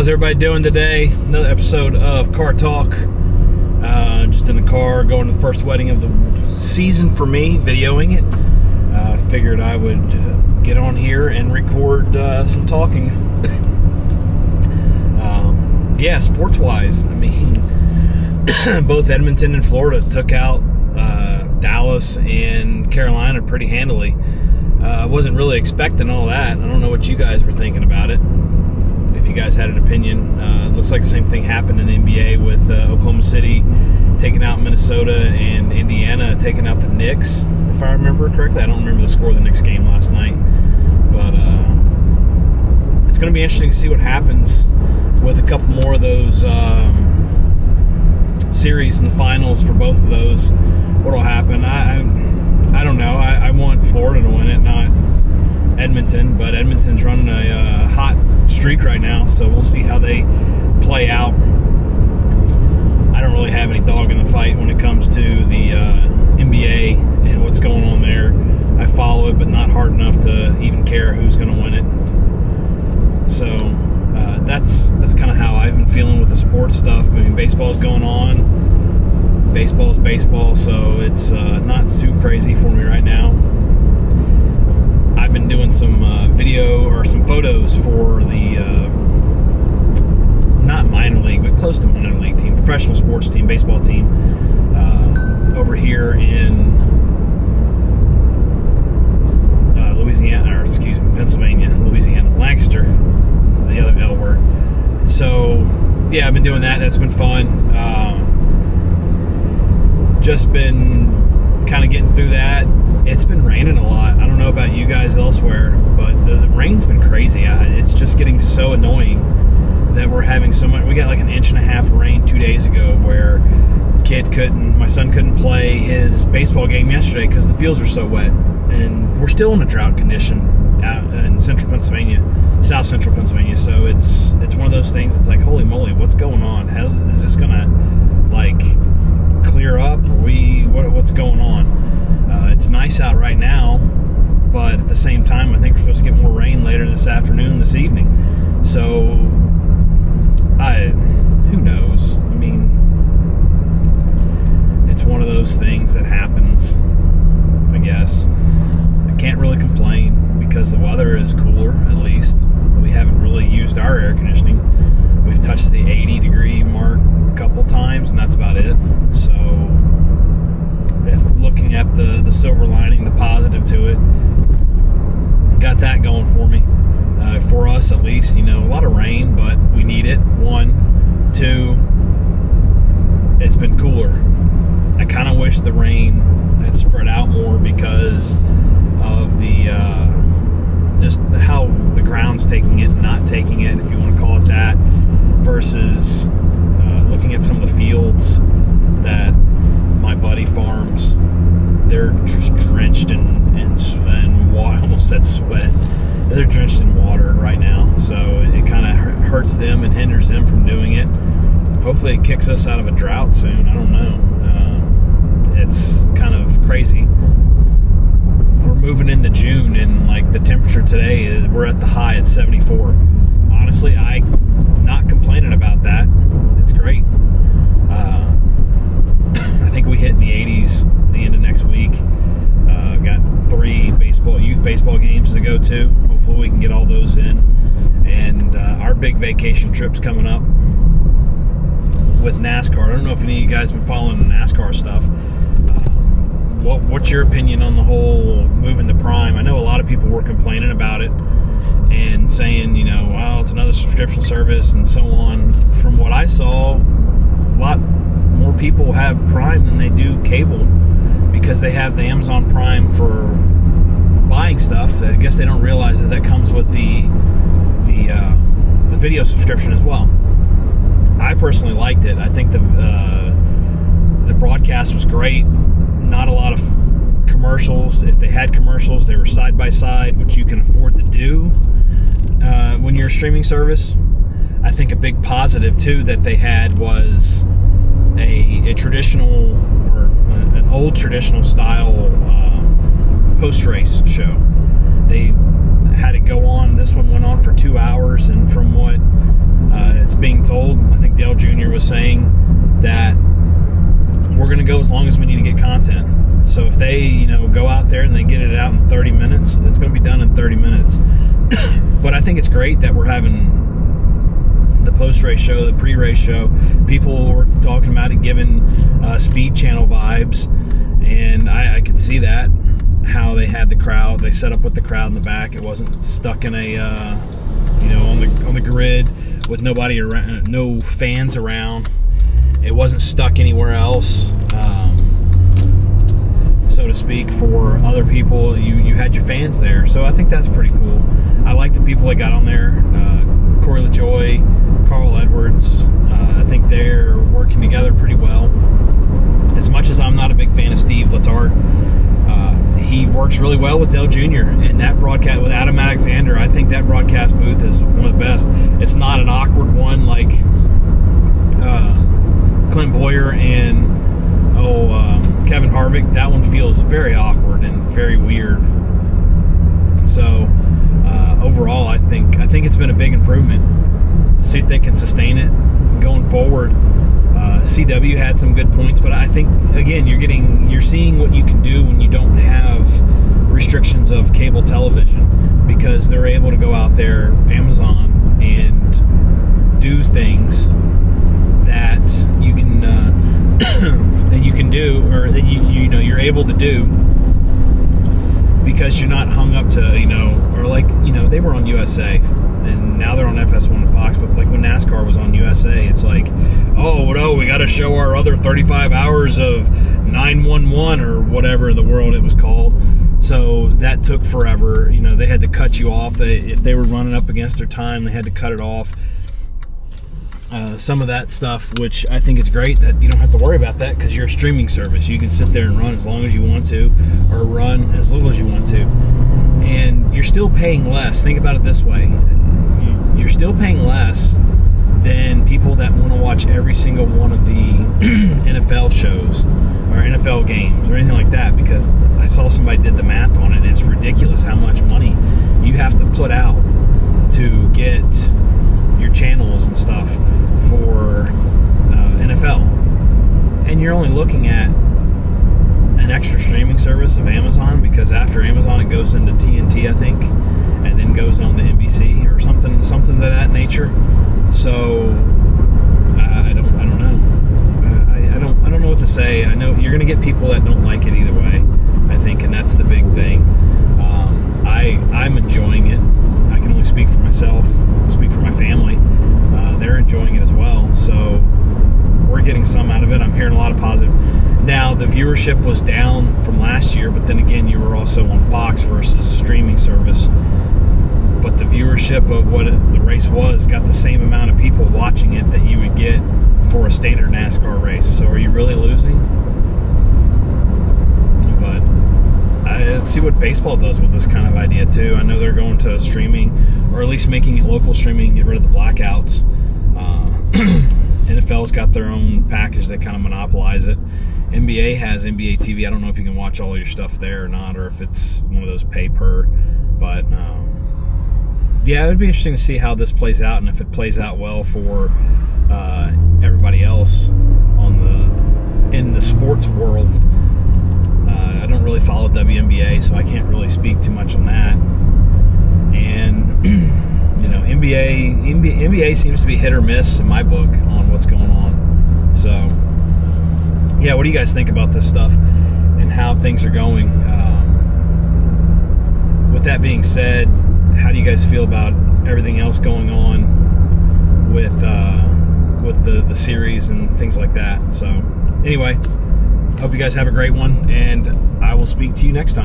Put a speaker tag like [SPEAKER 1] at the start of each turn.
[SPEAKER 1] How's everybody doing today? Another episode of Car Talk. Just in the car, going to the first wedding of the season for me, videoing it. Figured I would get on here and record some talking. Sports-wise, I mean, both Edmonton and Florida took out Dallas and Carolina pretty handily. I wasn't really expecting all that. I don't know what you guys were thinking about it. If you guys had an opinion, it looks like the same thing happened in the NBA with Oklahoma City taking out Minnesota and Indiana taking out the Knicks, if I remember correctly. I don't remember the score of the Knicks game last night, but it's going to be interesting to see what happens with a couple more of those series in the finals for both of those. What'll happen? I don't know. I want Florida to win it, not Edmonton, but Edmonton's running a hot streak right now, so we'll see how they play out. I don't really have any dog in the fight when it comes to the NBA and what's going on there. I follow it, but not hard enough to even care who's going to win it. So that's kind of how I've been feeling with the sports stuff. I mean, baseball's going on. Baseball's baseball, so it's not too crazy for me right now. I've been doing some video or some photos for the not minor league, but close to minor league team, professional sports team, baseball team over here in Pennsylvania, Louisiana, Lancaster, the other L word. So yeah, I've been doing that. That's been fun. Just been kind of getting through that. It's been raining a lot. I don't know about you guys elsewhere, but the rain's been crazy. It's just getting so annoying that we're having so much. We got like an inch and a half of rain 2 days ago where my son couldn't play his baseball game yesterday because the fields were so wet. And we're still in a drought condition out in central Pennsylvania, south central Pennsylvania. So it's one of those things. It's like, holy moly, what's going on? Is this gonna like clear up? What's going on? It's nice out right now, but at the same time, I think we're supposed to get more rain later this afternoon, this evening. So, who knows? I mean, it's one of those things that happens, I guess. I can't really complain because the weather is cooler, at least. We haven't really used our air conditioning. We've touched the 80-degree mark a couple times, and that's about it. So, if looking at the silver lining, the positive to it, got that going for me. For us, at least, a lot of rain, but we need it. 1, 2, it's been cooler. I kind of wish the rain had spread out more because of the just how the ground's taking it and not taking it, if you want to call it that, versus looking at some of the fields that my buddy farms. They're just drenched in water. I almost said sweat. They're drenched in water right now, so it kind of hurts them and hinders them from doing it. Hopefully it kicks us out of a drought soon. I don't know. It's kind of crazy. We're moving into June, and like the temperature today, we're at the high at 74. Honestly, I'm not complaining about that. It's great. I think we hit in the 80s the end of next week. Got 3 youth baseball games to go to. Hopefully we can get all those in. And our big vacation trip's coming up with NASCAR. I don't know if any of you guys have been following the NASCAR stuff. What's your opinion on the whole moving to Prime? I know a lot of people were complaining about it and saying, well, it's another subscription service and so on. From what I saw, a lot more people have Prime than they do cable because they have the Amazon Prime for buying stuff. I guess they don't realize that comes with the video subscription as well. I personally liked it. I think the broadcast was great. Not a lot of commercials. If they had commercials, they were side by side, which you can afford to do when you're a streaming service. I think a big positive too that they had was a traditional or an old traditional style post-race show. They had it go on. This one went on for 2 hours, and from what It's being told, I think Dale Jr. was saying that we're going to go as long as we need to get content. So if they, go out there and they get it out in 30 minutes, it's going to be done in 30 minutes. But I think it's great that we're having the post-race show, the pre-race show. People were talking about it, giving Speed Channel vibes, and I could see that, how they had the crowd. They set up with the crowd in the back. It wasn't stuck in a, on the grid with nobody around, no fans around. It wasn't stuck anywhere else, so to speak, for other people. You had your fans there, so I think that's pretty cool. I like the people that got on there. Corey LaJoy, Carl Edwards. I think they're working together pretty well. As much as I'm not a big fan of Steve Letarte, he works really well with Dale Jr. and that broadcast with Adam Alexander. I think that broadcast booth is one of the best. It's not an awkward one like Clint Boyer and Kevin Harvick. That one feels very awkward and very weird. So overall, I think it's been a big improvement. See if they can sustain it going forward. CW had some good points, but I think, again, you're seeing what you can do when you don't have restrictions of cable television, because they're able to go out there, Amazon, and do things that you can that you can do, or that you're able to do, because you're not hung up to they were on USA. And now they're on FS1 and Fox, but like when NASCAR was on USA, it's like, oh no, we got to show our other 35 hours of 911 or whatever in the world it was called. So that took forever. They had to cut you off. If they were running up against their time, they had to cut it off. Some of that stuff, which I think it's great that you don't have to worry about that, because you're a streaming service. You can sit there and run as long as you want to, or run as little as you want to. And you're still paying less. Think about it this way. You're still paying less than people that want to watch every single one of the NFL shows or NFL games or anything like that, because I saw somebody did the math on it, and it's ridiculous how much money you have to put out to get your channels and stuff for NFL. And you're only looking at an extra streaming service of Amazon, because after Amazon it goes into TNT, I think, and then goes on to NBC or something of that nature. So I don't know. I don't know what to say. I know you're going to get people that don't like it either way, I think, and that's the big thing. I'm enjoying it. I can only speak for myself, speak for my family. They're enjoying it as well. So we're getting some out of it. I'm hearing a lot of positive. Now, the viewership was down from last year, but then again, you were also on Fox versus streaming service. But the viewership of what the race was got the same amount of people watching it that you would get for a standard NASCAR race. So are you really losing? But let's see what baseball does with this kind of idea too. I know they're going to streaming, or at least making it local streaming, get rid of the blackouts. NFL's got their own package that kind of monopolize it. NBA has NBA TV. I don't know if you can watch all your stuff there or not, or if it's one of those pay per. But yeah, it would be interesting to see how this plays out, and if it plays out well for everybody else in the sports world. I don't really follow WNBA, so I can't really speak too much on that. And NBA seems to be hit or miss in my book on what's going on. So yeah, what do you guys think about this stuff and how things are going? With that being said, how do you guys feel about everything else going on with the series and things like that? So anyway, hope you guys have a great one, and I will speak to you next time.